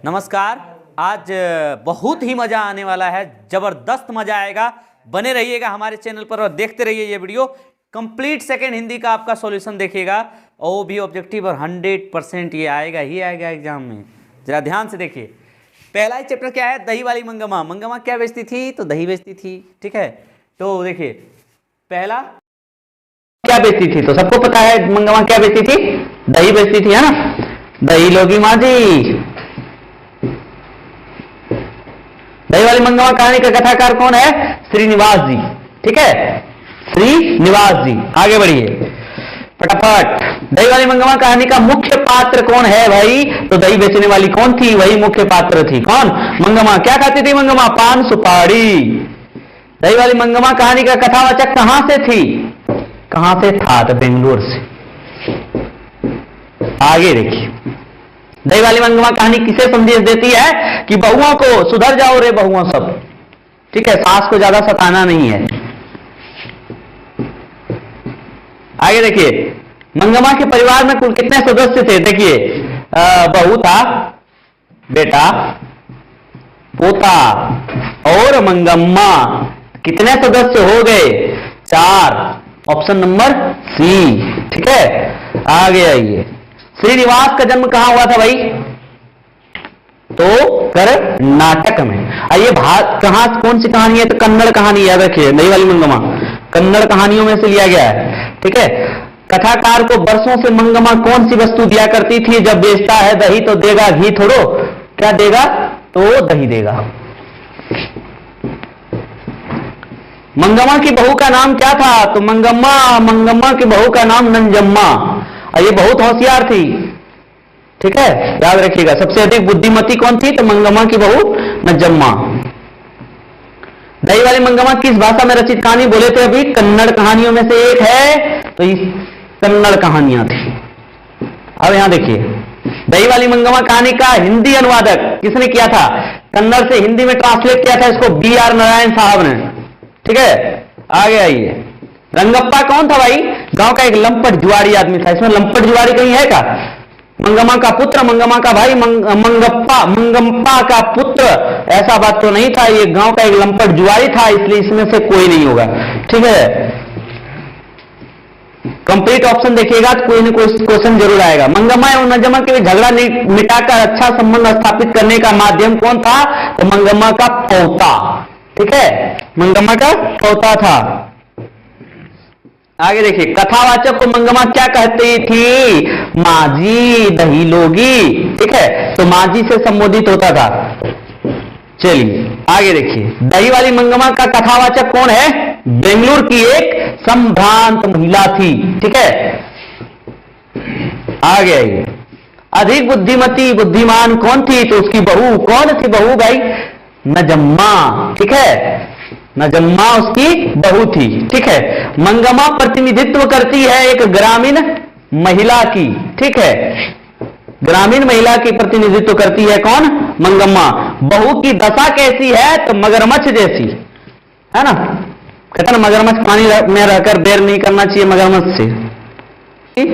नमस्कार। आज बहुत ही मज़ा आने वाला है, ज़बरदस्त मज़ा आएगा। बने रहिएगा हमारे चैनल पर और देखते रहिए ये वीडियो। कंप्लीट सेकंड हिंदी का आपका सॉल्यूशन देखिएगा और वो भी ऑब्जेक्टिव और 100% ये आएगा ही आएगा एग्जाम में। ज़रा ध्यान से देखिए। पहला ही चैप्टर क्या है? दही वाली मंगमा। मंगमा क्या बेचती थी? तो दही बेचती थी। ठीक है, तो देखिए पहला क्या बेचती थी, तो सबको पता है मंगमा क्या बेचती थी? दही बेचती थी, है ना। दही लोगी माँ जी। दही वाली मंगमा कहानी का कथाकार कौन है? श्रीनिवास जी। ठीक है, श्रीनिवास जी। आगे बढ़िए फटाफट। दही वाली मंगमा कहानी का मुख्य पात्र कौन है भाई? तो दही बेचने वाली कौन थी? वही मुख्य पात्र थी। कौन? मंगमा। क्या खाती थी मंगमा? पान सुपारी। दही वाली मंगमा कहानी का कथावाचक कहां से थी? कहां से था? तो बेंगलोर से। आगे देखिए, दही वाली मंगमा कहानी किसे संदेश देती है? कि बहुओं को सुधर जाओ रे बहुओं सब। ठीक है, सास को ज्यादा सताना नहीं है। आगे देखिए, मंगमा के परिवार में कुल कितने सदस्य थे? देखिए, बहू था, बेटा, पोता और मंगम्मा। कितने सदस्य हो गए? 4। Option number C. ठीक है, आगे आइए। श्रीनिवास का जन्म कहां हुआ था भाई? तो कर्नाटक में। आइए, कहां कौन सी कहानी है? तो कन्नड़ कहानी। याद रखिए, दही वाली मंगमा कन्नड़ कहानियों में से लिया गया है। ठीक है, कथाकार को बरसों से मंगमा कौन सी वस्तु दिया करती थी? जब बेचता है दही तो देगा घी थोड़ो। क्या देगा? तो दही देगा। मंगमा की बहू का नाम क्या था? तो मंगम्मा की बहू का नाम नंजम्मा। ये बहुत होशियार थी। ठीक है, याद रखिएगा। सबसे अधिक बुद्धिमती कौन थी? तो मंगमा की बहू नंजम्मा। दही वाली मंगमा किस भाषा में रचित कहानी बोले थे अभी? कन्नड़ कहानियों में से एक है, तो ये कन्नड़ कहानियां थी। अब यहां देखिए, दही वाली मंगमा कहानी का हिंदी अनुवादक किसने किया था? कन्नड़ से हिंदी में ट्रांसलेट किया था इसको BR नारायण साहब ने। ठीक है, आगे आइए। रंगप्पा कौन था भाई? गांव का एक लंपट जुआरी आदमी था। इसमें लंपट जुआरी कहीं है क्या? मंगम्मा का पुत्र, मंगम्मा का भाई, मंगम्पा का पुत्र, ऐसा बात तो नहीं था। ये गांव का एक लंपट जुआरी था, इसलिए इसमें से कोई नहीं होगा। ठीक है, कंप्लीट ऑप्शन देखिएगा तो कोई ना कोई क्वेश्चन जरूर आएगा। मंगम्मा एवं नंजम्मा के बीच झगड़ा मिटाकर अच्छा संबंध स्थापित करने का माध्यम कौन था? तो मंगम्मा का पोता। ठीक है, मंगम्मा का पोता था। आगे देखिए, कथावाचक को मंगम्मा क्या कहती थी? माजी, दही लोगी। ठीक है, तो माजी से संबोधित होता था। चलिए आगे देखिए, दही वाली मंगम्मा का कथावाचक कौन है? बेंगलुरु की एक संभ्रांत महिला थी। ठीक है, आगे आइए। अधिक बुद्धिमती बुद्धिमान कौन थी? तो उसकी बहू। कौन थी बहू भाई? नजम्मा। ठीक है, नजम्मा उसकी बहू थी। ठीक है, मंगम्मा प्रतिनिधित्व करती है एक ग्रामीण महिला की। ठीक है, ग्रामीण महिला की प्रतिनिधित्व करती है कौन? मंगम्मा। बहू की दशा कैसी है? तो मगरमच्छ जैसी, है ना। कहते ना, मगरमच्छ पानी में रहकर बेर नहीं करना चाहिए मगरमच्छ से,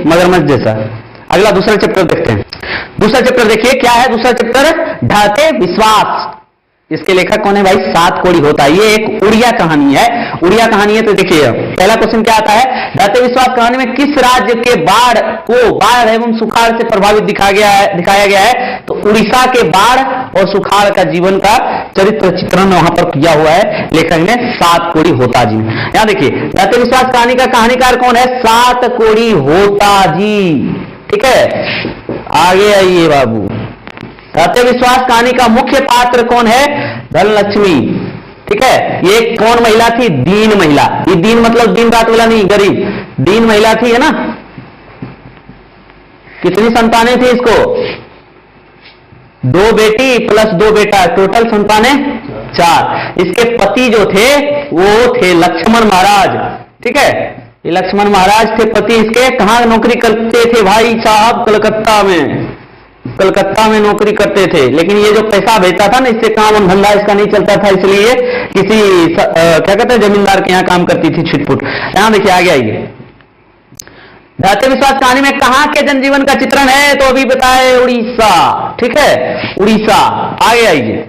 मगरमच्छ जैसा। अगला दूसरा चैप्टर देखते हैं। दूसरा चैप्टर देखिए, क्या है दूसरा चैप्टर? ढाते विश्वास। इसके लेखक कौन है भाई? सात कोड़ी होता। ये एक उड़िया कहानी है। उड़िया कहानी है, तो देखिए पहला क्वेश्चन क्या आता है? ढाते विश्वास कहानी में किस राज्य के बाढ़ एवं सुखाड़ से प्रभावित दिखाया गया है? तो उड़ीसा के बाढ़ और सुखाड़ का जीवन का चरित्र चित्रण वहां पर किया हुआ है लेखक ने, सात कोड़ी होता जी। यहां देखिए, ढाते विश्वास कहानी का कहानीकार कौन है? सात कोड़ी होता जी। ठीक है, आगे आइए बाबू। ढाते विश्वास कहानी का मुख्य पात्र कौन है? धनलक्ष्मी। ठीक है, ये कौन महिला थी? दीन महिला। ये दीन मतलब दिन रात वाला नहीं, गरीब दीन महिला थी, है ना। कितनी संतानें थी इसको? 2 बेटी प्लस 2 बेटा, टोटल संतानें 4। इसके पति जो थे वो थे लक्ष्मण महाराज। ठीक है, ये लक्ष्मण महाराज थे पति इसके। कहां नौकरी करते थे भाई साहब? कलकत्ता में। कलकत्ता में नौकरी करते थे, लेकिन ये जो पैसा भेजता था ना, इससे काम धंधा इसका नहीं चलता था, इसलिए किसी क्या कहते हैं जमींदार के यहाँ काम करती थी छिटपुट। यहां देखिए, आगे आइए। धात्य विश्वास कहानी में कहां के जनजीवन का चित्रण है? तो अभी बताए उड़ीसा, ठीक है, उड़ीसा। आगे आइए।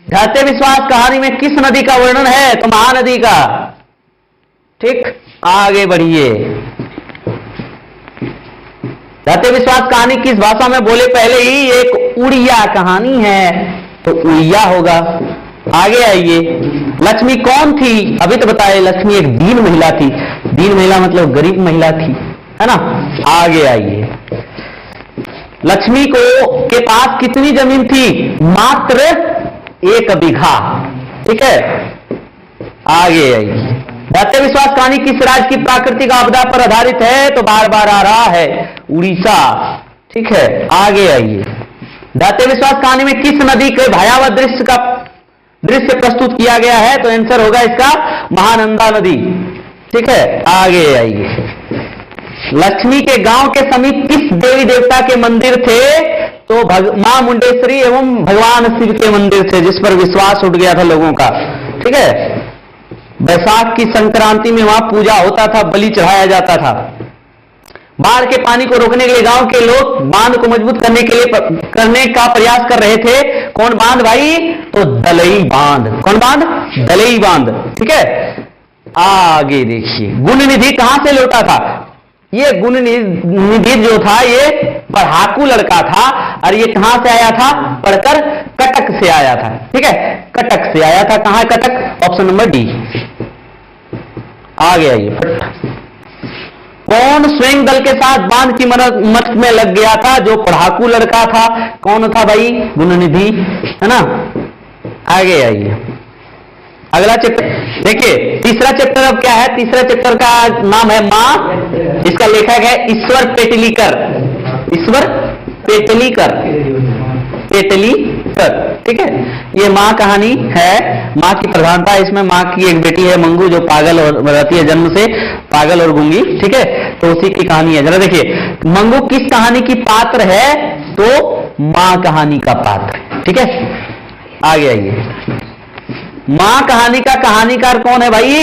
धात्य विश्वास कहानी में किस नदी का वर्णन है? तो महानदी का, ठीक। आगे बढ़िए। धात्य विश्वास कहानी किस भाषा में बोले? पहले ही एक उड़िया कहानी है, तो उड़िया होगा। आगे आइए। लक्ष्मी कौन थी? अभी तो बताए, लक्ष्मी एक दीन महिला थी। दीन महिला मतलब गरीब महिला थी, है ना। आगे आइए। लक्ष्मी के पास कितनी जमीन थी? मात्र 1 बीघा, ठीक है। आगे आइए। धात्य विश्वास कहानी किस राज्य की प्राकृतिक आपदा पर आधारित है? तो बार बार आ रहा है, उड़ीसा, ठीक है। आगे आइए। धात्य विश्वास कहानी में किस नदी के भयावह दृश्य प्रस्तुत किया गया है? तो आंसर होगा इसका महानंदा नदी, ठीक है। आगे आइए। लक्ष्मी के गांव के समीप किस देवी देवता के मंदिर थे? तो मां मुंडेश्वरी एवं भगवान शिव के मंदिर थे, जिस पर विश्वास उठ गया था लोगों का, ठीक है। बैसाख की संक्रांति में वहां पूजा होता था, बलि चढ़ाया जाता था। बाढ़ के पानी को रोकने के लिए गांव के लोग बांध को मजबूत करने का प्रयास कर रहे थे। कौन बांध भाई? तो दलई बांध। कौन बांध? दलई बांध, ठीक है। आगे देखिए। गुण निधि कहां से लौटा था? ये गुण निधि जो था ये पढ़ाकू लड़का था, और ये कहां से आया था? पढ़कर कटक से आया था, ठीक है। कटक से आया था। कहां? कटक। Option number D. आगे आइए। कौन स्वयं दल के साथ बांध की मदद में लग गया था? जो पढ़ाकू लड़का था। कौन था भाई? गुणनिधि, है ना। आगे आइए। अगला चैप्टर देखिए। तीसरा चैप्टर अब क्या है? तीसरा चैप्टर का नाम है मां। इसका लेखक है ईश्वर पेटलीकर। ईश्वर पेटलीकर, ठीक है। ये मां कहानी है। मां की प्रधानता है इसमें। मां की एक बेटी है मंगू, जो पागल और रहती है, जन्म से पागल और गूंगी, ठीक है। तो उसी की कहानी है। जरा देखिए, मंगू किस कहानी की पात्र है? तो मां कहानी का पात्र, ठीक है। आगे आइए। मां कहानी का कहानीकार कौन है भाई?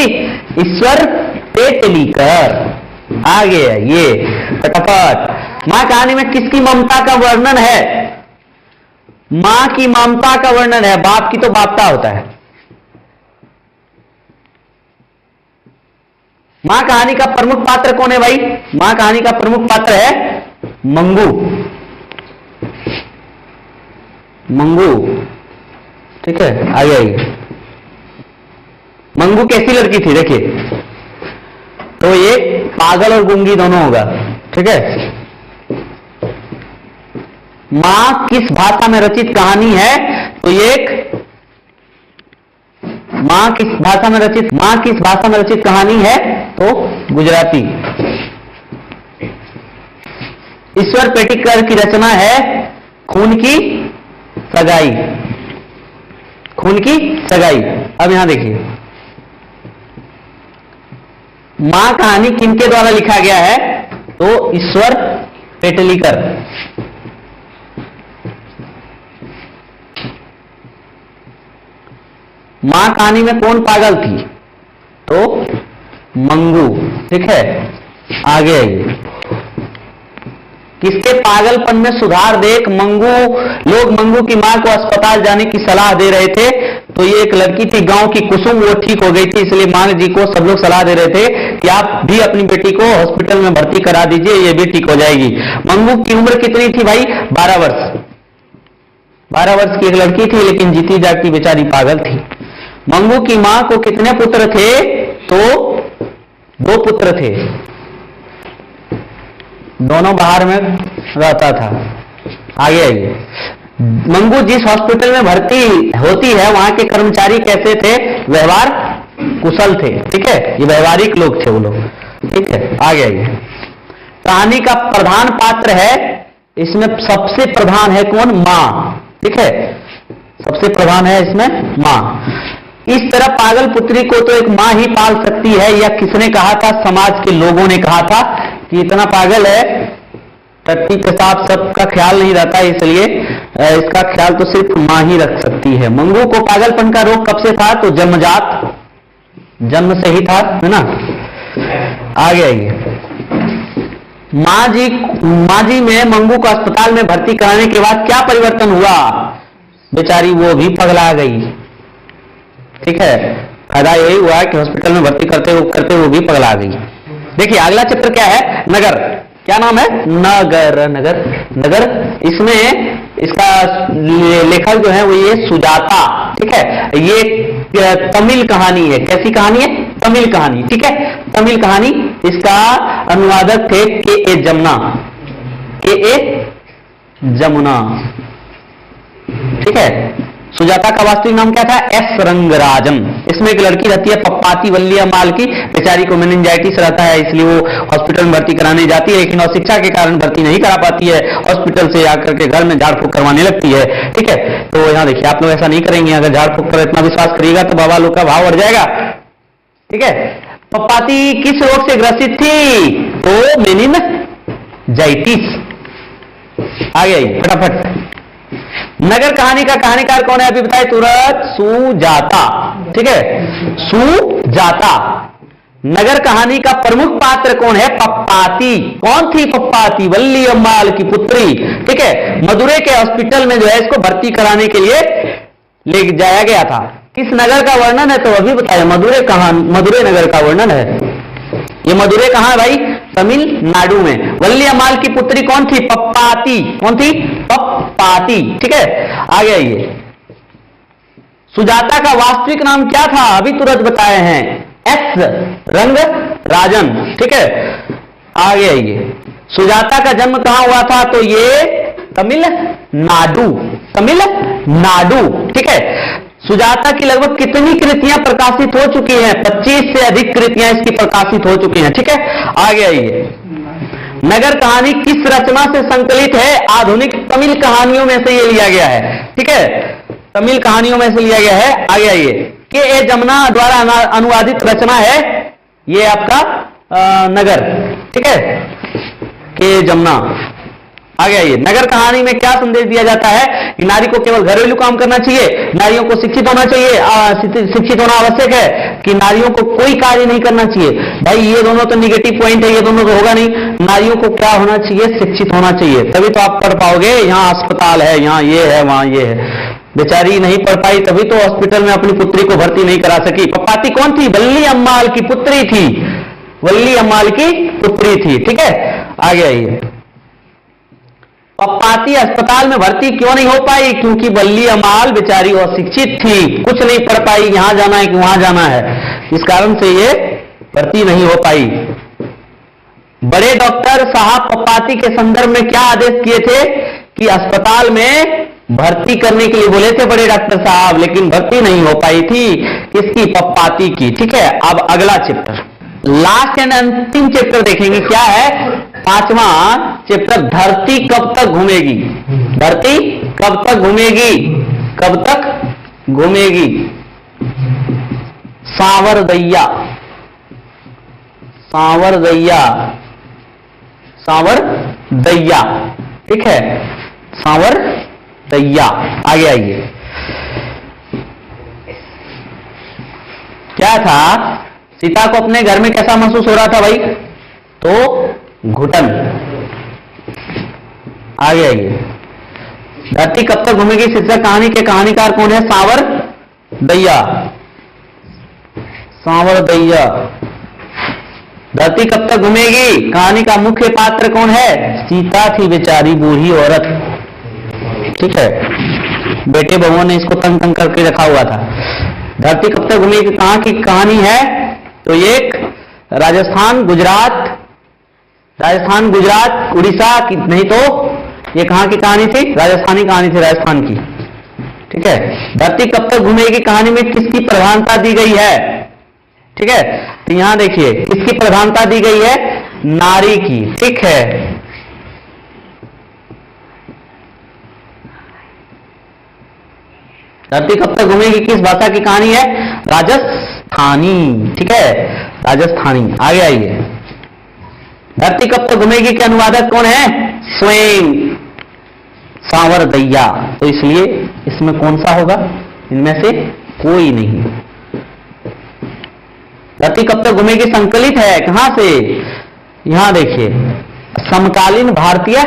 ईश्वर पेटलीकर। आगे आइए फटाफट। मां कहानी में किसकी ममता का वर्णन है? मां की ममता का वर्णन है। बाप की तो बापता होता है। मां कहानी का प्रमुख पात्र कौन है भाई? मां कहानी का प्रमुख पात्र है मंगू। मंगू, ठीक है। आगे आइए। मंगू कैसी लड़की थी? देखिए, तो ये पागल और गूंगी दोनों होगा, ठीक है। मां किस भाषा में रचित कहानी है? तो ये एक मां किस भाषा में रचित कहानी है? तो गुजराती। ईश्वर पेटलीकर की रचना है खून की सगाई। खून की सगाई। अब यहां देखिए, मां कहानी किनके द्वारा लिखा गया है? तो ईश्वर पेटलीकर। मां कहानी में कौन पागल थी? तो मंगू, ठीक है। आगे आइए। किसके पागलपन में सुधार देख लोग मंगू की मां को अस्पताल जाने की सलाह दे रहे थे। तो ये एक लड़की थी गांव की कुसुम, वो ठीक हो गई थी, इसलिए मां जी को सब लोग सलाह दे रहे थे कि आप भी अपनी बेटी को हॉस्पिटल में भर्ती करा दीजिए, ये भी ठीक हो जाएगी। मंगू की उम्र कितनी थी भाई? 12 वर्ष। 12 वर्ष की एक लड़की थी, लेकिन जीती जागती बेचारी पागल थी। मंगू की मां को कितने पुत्र थे? तो 2 पुत्र थे। दोनों बाहर में रहता था। आगे आइए। मंगू जिस हॉस्पिटल में भर्ती होती है, वहां के कर्मचारी कैसे थे? व्यवहार कुशल थे, ठीक है। ये व्यवहारिक लोग थे वो लोग, ठीक है। आगे आइए। कहानी का प्रधान पात्र है, इसमें सबसे प्रधान है कौन? मां, ठीक है। सबसे प्रधान है इसमें मां। इस तरह पागल पुत्री को तो एक मां ही पाल सकती है, या किसने कहा था? समाज के लोगों ने कहा था कि इतना पागल है, टट्टी पेशाब सबका ख्याल नहीं रहता, इसलिए इसका ख्याल तो सिर्फ मां ही रख सकती है। मंगू को पागलपन का रोग कब से था? तो जन्मजात, जन्म से ही था, है ना। आगे आइए। माँ जी में मंगू को अस्पताल में भर्ती कराने के बाद क्या परिवर्तन हुआ? बेचारी वो भी पगला गई। ठीक है, फायदा यही हुआ कि हॉस्पिटल में भर्ती करते वो भी पगला गई। देखिए अगला चित्र क्या है? नगर। क्या नाम है? नगर। नगर नगर इसमें इसका लेखक जो है वो ये सुजाता। ठीक है, ये तमिल कहानी है। कैसी कहानी है? तमिल कहानी। ठीक है, तमिल कहानी। इसका अनुवादक थे के ए जमुना। के ए जमुना। ठीक है, सुजाता का वास्तविक नाम क्या था? एस रंगराजन। इसमें एक लड़की रहती है पप्पाती वल्ली अम्माल की। बेचारी को मेनिंजाइटिस रहता है, इसलिए वो हॉस्पिटल में भर्ती कराने जाती है, लेकिन अशिक्षा के कारण भर्ती नहीं करा पाती है। हॉस्पिटल से आकर के घर में झाड़ फूक करवाने लगती है। ठीक है, तो यहाँ देखिए आप लोग ऐसा नहीं करेंगे। अगर झाड़ फूक पर इतना विश्वास करिएगा तो बाबा लोग का भाव बढ़ जाएगा। ठीक है, पप्पाती किस रोग से ग्रसित थी? तो मेनिंजाइटिस। आ गई फटाफट। नगर कहानी का कहानीकार कौन है? अभी बताए तुरंत। सुजाता। ठीक है, सुजाता। नगर कहानी का प्रमुख पात्र कौन है? पप्पाती। कौन थी पप्पाती? वल्ली अम्माल की पुत्री। ठीक है, मदुरै के हॉस्पिटल में जो है इसको भर्ती कराने के लिए ले जाया गया था। किस नगर का वर्णन है? तो अभी बताया मदुरै नगर का वर्णन है। ये मदुरै कहां है भाई? तमिलनाडु में। वल्ली अम्माल की पुत्री कौन थी? पप्पाती। कौन थी? पप्पाती। ठीक है, आगे आइए। सुजाता का वास्तविक नाम क्या था? अभी तुरंत बताए हैं। एस रंगराजन। ठीक है, आगे आइए। सुजाता का जन्म कहां हुआ था? तो ये तमिलनाडु। तमिलनाडु। ठीक है, सुजाता की लगभग कितनी कृतियां प्रकाशित हो चुकी हैं? 25 से अधिक कृतियां इसकी प्रकाशित हो चुकी हैं। ठीक है, आगे आइए। नगर कहानी किस रचना से संकलित है? आधुनिक तमिल कहानियों में से ये लिया गया है। ठीक है, तमिल कहानियों में से लिया गया है। आगे आइए। के ए जमुना द्वारा अनुवादित रचना है ये आपका नगर। ठीक है, के जमुना। आगे आइए। नगर कहानी में क्या संदेश दिया जाता है? कि नारी को केवल घरेलू काम करना चाहिए, नारियों को शिक्षित होना चाहिए, शिक्षित होना आवश्यक है, कि नारियों को कोई कार्य नहीं करना चाहिए। भाई ये दोनों तो निगेटिव पॉइंट है, ये दोनों तो होगा नहीं। नारियों को क्या होना चाहिए? शिक्षित होना चाहिए, तभी तो आप पढ़ पाओगे। यहाँ अस्पताल है, यहाँ ये है, वहां ये है। बेचारी नहीं पढ़ पाई, तभी तो हॉस्पिटल में अपनी पुत्री को भर्ती नहीं करा सकी। पप्पाती कौन थी? वल्ली अम्माल की पुत्री थी। वल्ली अम्माल की पुत्री थी। ठीक है, आगे आइए। पप्पाती अस्पताल में भर्ती क्यों नहीं हो पाई? क्योंकि वल्ली अम्माल बेचारी अशिक्षित थी, कुछ नहीं पढ़ पाई। यहां जाना है कि वहां जाना है, इस कारण से ये भर्ती नहीं हो पाई। बड़े डॉक्टर साहब पप्पाती के संदर्भ में क्या आदेश किए थे? कि अस्पताल में भर्ती करने के लिए बोले थे बड़े डॉक्टर साहब, लेकिन भर्ती नहीं हो पाई थी। किसकी? पप्पाती की। ठीक है, अब अगला चैप्टर, लास्ट एंड अंतिम चैप्टर देखेंगे। क्या है? 5वां चैप्टर, धरती कब तक घूमेगी? धरती कब तक घूमेगी? कब तक घूमेगी? सांवरदैया। सांवरदैया। सांवरदैया। ठीक है, सांवरदैया। आगे आइए। क्या था? सीता को अपने घर में कैसा महसूस हो रहा था भाई? तो घुटन। आगे आइए। धरती कब तक घूमेगी शीर्षक कहानी के कहानीकार कौन है? सांवरदैया। सांवरदैया। धरती कब तक घूमेगी कहानी का मुख्य पात्र कौन है? सीता थी, बेचारी बूढ़ी औरत। ठीक है, बेटे बहुओं ने इसको तंग तंग करके रखा हुआ था। धरती कब तक घूमेगी कहां की कहानी है? तो एक राजस्थान गुजरात उड़ीसा की, नहीं तो ये कहां की कहानी थी? राजस्थानी कहानी थी, राजस्थान की। ठीक है, धरती कब तक घूमेगी कहानी में किसकी प्रधानता दी गई है? ठीक है, तो यहां देखिए किसकी प्रधानता दी गई है? नारी की। ठीक है, धरती कब तक घूमेगी किस भाषा की कहानी है? राजस्थानी। ठीक है, राजस्थानी। आगे आइए। धरती कब तक घूमेगी के अनुवादक कौन है? स्वयं सांवरदैया। तो इसलिए इसमें कौन सा होगा? इनमें से कोई नहीं। धरती कब तक घूमेगी संकलित है कहां से? यहां देखिए, समकालीन भारतीय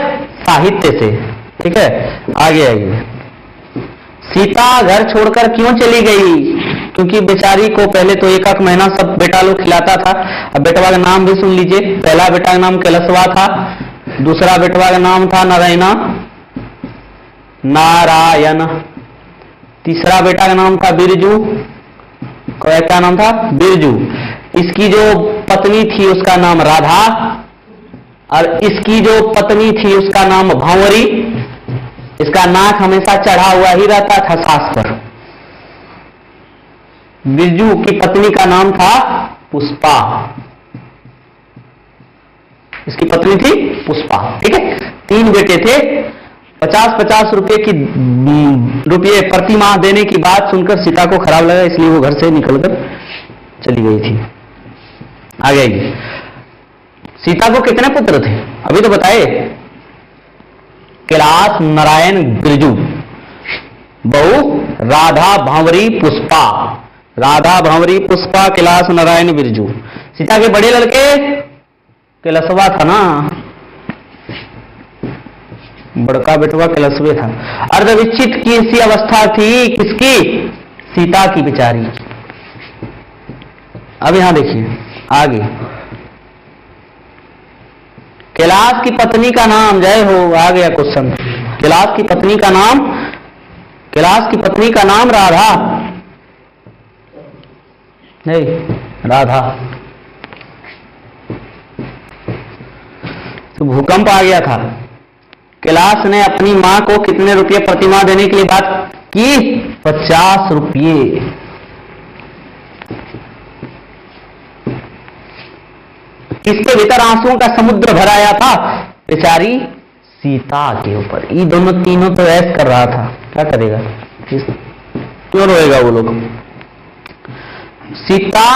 साहित्य से। ठीक है, आगे आइए। सीता घर छोड़कर क्यों चली गई? क्योंकि बेचारी को पहले तो एक महीना सब बेटा लोग खिलाता था। अब बेटवा का नाम भी सुन लीजिए। पहला बेटा का नाम कैलसवा था, दूसरा बेटवा का नाम था नारायण, तीसरा बेटा का नाम था बिरजू। क्या नाम था? बिरजू। इसकी जो पत्नी थी उसका नाम राधा, और इसकी जो पत्नी थी उसका नाम भंवरी। इसका नाक हमेशा चढ़ा हुआ ही रहता था सास पर। बिरजू की पत्नी का नाम था पुष्पा, इसकी पत्नी थी पुष्पा। ठीक है, 3 बेटे थे। 50-50 रुपये प्रति माह देने की बात सुनकर सीता को खराब लगा, इसलिए वो घर से निकलकर चली गई थी। आ गई। सीता को कितने पुत्र थे अभी तो बताए? कैलाश, नारायण, बिरजू। बहु राधा, भंवरी, पुष्पा। राधा, भंवरी, पुष्पा, कैलाश, नारायण, बिरजू। सीता के बड़े लड़के कैलाशवा था ना, बड़का बेटवा कैलाशवे था। अर्धविच्छित की सी अवस्था थी किसकी? सीता की बेचारी। अब यहां देखिए आगे। कैलाश की पत्नी का नाम, जय हो, आ गया क्वेश्चन। कैलाश की पत्नी का नाम, कैलाश की पत्नी का नाम राधा। नहीं, राधा। तो भूकंप आ गया था। कैलाश ने अपनी मां को कितने रुपये प्रतिमाह देने के लिए बात की? 50 रुपये। किसके भीतर आंसुओं का समुद्र भर आया था? बेचारी सीता के ऊपर। ये दोनों तीनों तो ऐश कर रहा था, क्या करेगा? क्यों रोएगा वो लोग? सीता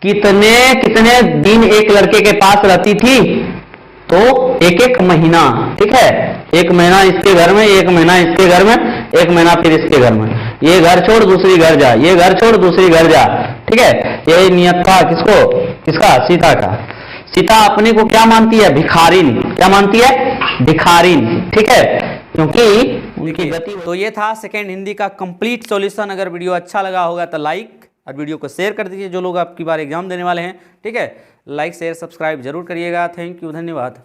कितने कितने दिन एक लड़के के पास रहती थी? तो एक महीना। ठीक है, 1 महीना इसके घर में, 1 महीना इसके घर में, 1 महीना फिर इसके घर में। ये घर छोड़ दूसरी घर जा, ये घर छोड़ दूसरी घर जा। ठीक है, यही नियत था किसको? किसका? सीता का। सीता अपने को क्या मानती है? भिखारिन। क्या मानती है? भिखारिन। ठीक है, क्योंकि उनकी गति। तो ये था सेकेंड हिंदी का कंप्लीट सॉल्यूशन। अगर वीडियो अच्छा लगा होगा तो लाइक और वीडियो को शेयर कर दीजिए जो लोग आपकी बार एग्जाम देने वाले हैं। ठीक है, लाइक शेयर सब्सक्राइब जरूर करिएगा। थैंक यू, धन्यवाद।